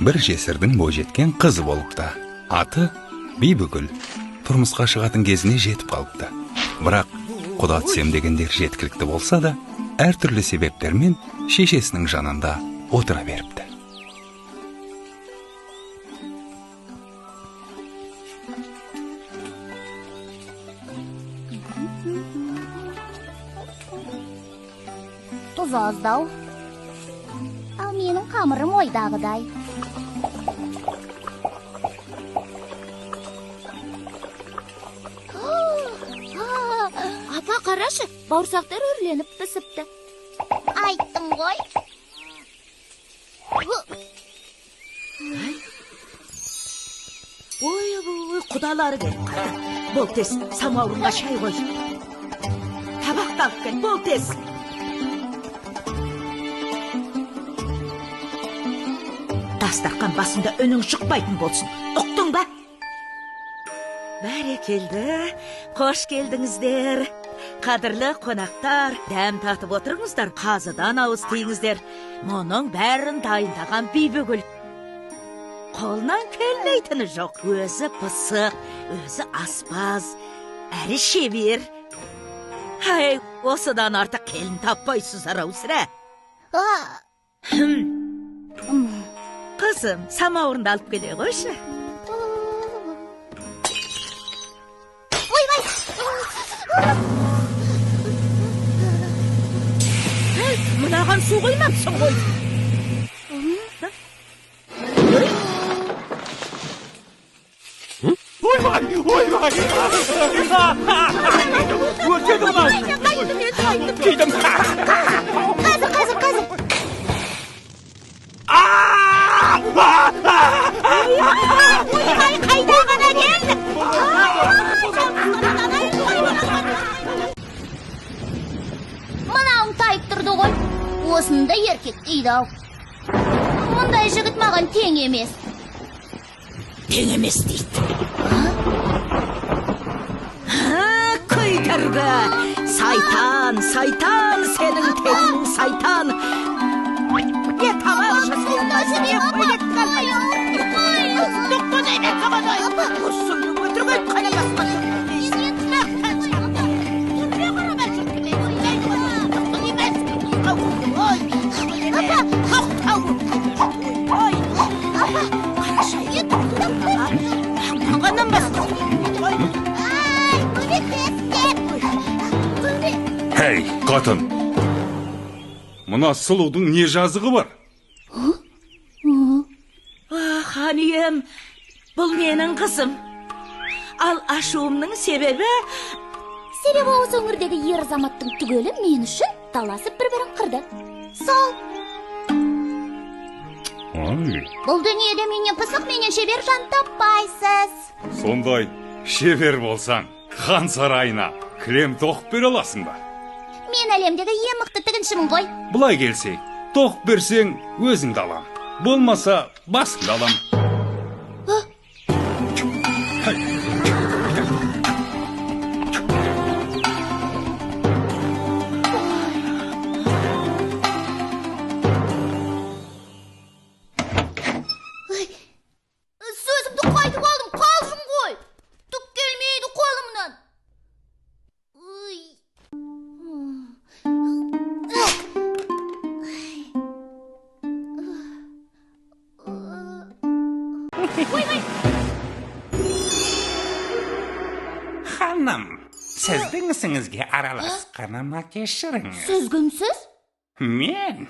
Bir жесірдің бойжеткен қызы болыпты. Аты Бибігүл. Тұрмысқа шығатын кезіне жетіп қалыпты. Бірақ құда түсем дегендер жеткілікті болса да, әртүрлі себептермен шешесінің жанында отыра беріпті. Тұз аздау. Ал менің қамырым ойдағыдай. Апа, қарашы, бауырсақтар өрленіп пісіпті. Айттым ғой. Ой, құдалары келіп қара. Бол тез, самауырынға шай қой. Табақты алып кел, бол тез. Дастархан басында үнің шықпайтын болсын. Ұқтың ба? Бәрекелді, қош келдіңіздер. Қадірлі қонақтар, дәм татып отырыңыздар, қазыдан ауыз тиіңіздер. Мұның бәрін дайындаған Бибігүл. Қолынан келмейтіні жоқ. Өзі пысық, өзі аспаз, әрі шебер. Ай, осыдан артық келін таппайсыздар ау сірә. Қызым, самауырынды алып келе қойшы. Мынаған су қоймапсың ғой. Ойбай! Өртеді мұнау! Кейдім! Қазір. Ойбай, қайда ғана келді? Мынауың тайып тұрды ғой. Осында еркек дейді-ау. Мұндай жігіт маған тең емес. Тең емес дейді. Көйдіргі! Сайтан, сенің тегің сайтан. Не тамақ жасауын өзіне бөлек қалмайын. Доқтон әймен қабадай. Осының өтірген қанамасқан. Хей, қатын! Мұна сұлудың не жазығы бар? Ханием, бұл менің қызым. Ал ашуымның себебі... Себебі осы өңірдегі ер азаматтың түгелі мен үшін таласып бір-бірін қырды. Сол. Бұл дүниеде менен пысық, менен шебер жан таппайсыз. Сондай шебер болсаң, хан сарайына кілем тоқып бере аласың ба? Мен әлемдегі ең мықты тігіншімін ғой. Бұлай келсек, тоқып берсең өзіңді алам. Болмаса басыңды алам. Сөзімді қайтып алдым, қалжың ғой. Түк келмейді қолымнан. Ханым, сіздің ісіңізге араласқаныма кешіріңіз. Сіз кімсіз? Мен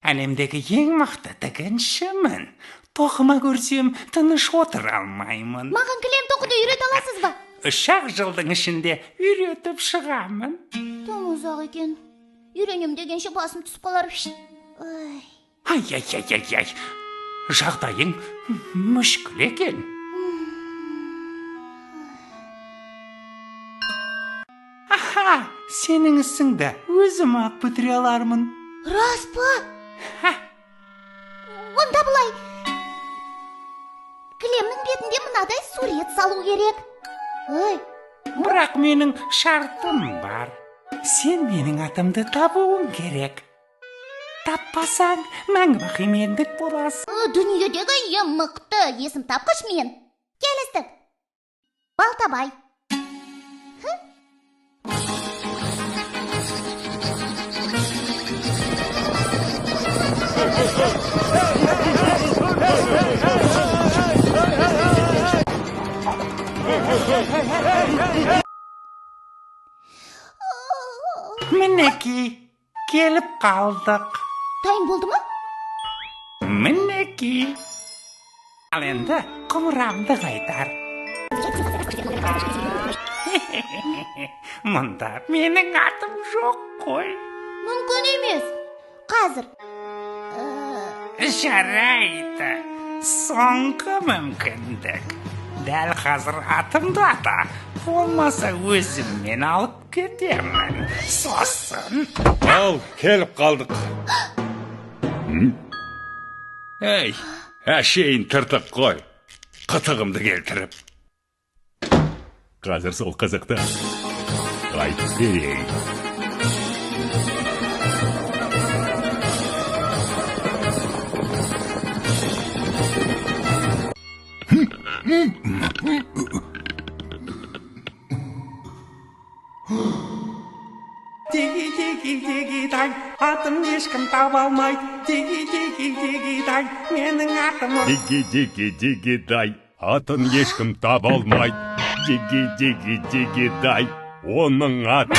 әлемдегі ең мықты тігіншімін. Тоқыма көрсем, тыныш отыра алмаймын. Маған кілем тоқуды үйрете аласыз ба? 3 жылдың ішінде үйретіп шығамын. Тым ұзақ екен. Үйренем дегенше басым түсіп қалар. Ай. Жағдайың мүшкіл екен. Аха, сенің ісіңді өзім ақ бітіре алармын. Рас па? Онда бұлай. Кілемнің бетінде мынадай сурет салу керек. Бірақ менің шартым бар. сен менің атымды табуың керек. Таппасаң, мәңгі бақи мендік боласың. Дүниедегі ең мықты есім тапқыш мен. Келістік. Балтабай. Мінеки, келіп қалдық. Дайын болды ма? Мінеки. Ал енді құмырамды қайтар. Мұнда менің атым жоқ қой. Мүмкін емес. Қазір. Жарайды. Соңғы мүмкіндік. Дәл қазір атымды ата. Болмаса өзіммен алып кетемін. Сосын. Ал, келіп қалдық. Ей, әшейін тыртық қой. Қытығымды келтіріп. Қазір сол қызықты айтып берейін. Диги-диги-диги-дай, атым ешкім таба алмайды. Диги-диги-диги-дай, менің атым... Диги-диги-диги-дай, атын ешкім таба алмайды. Диги-диги-диги-дай, оның аты...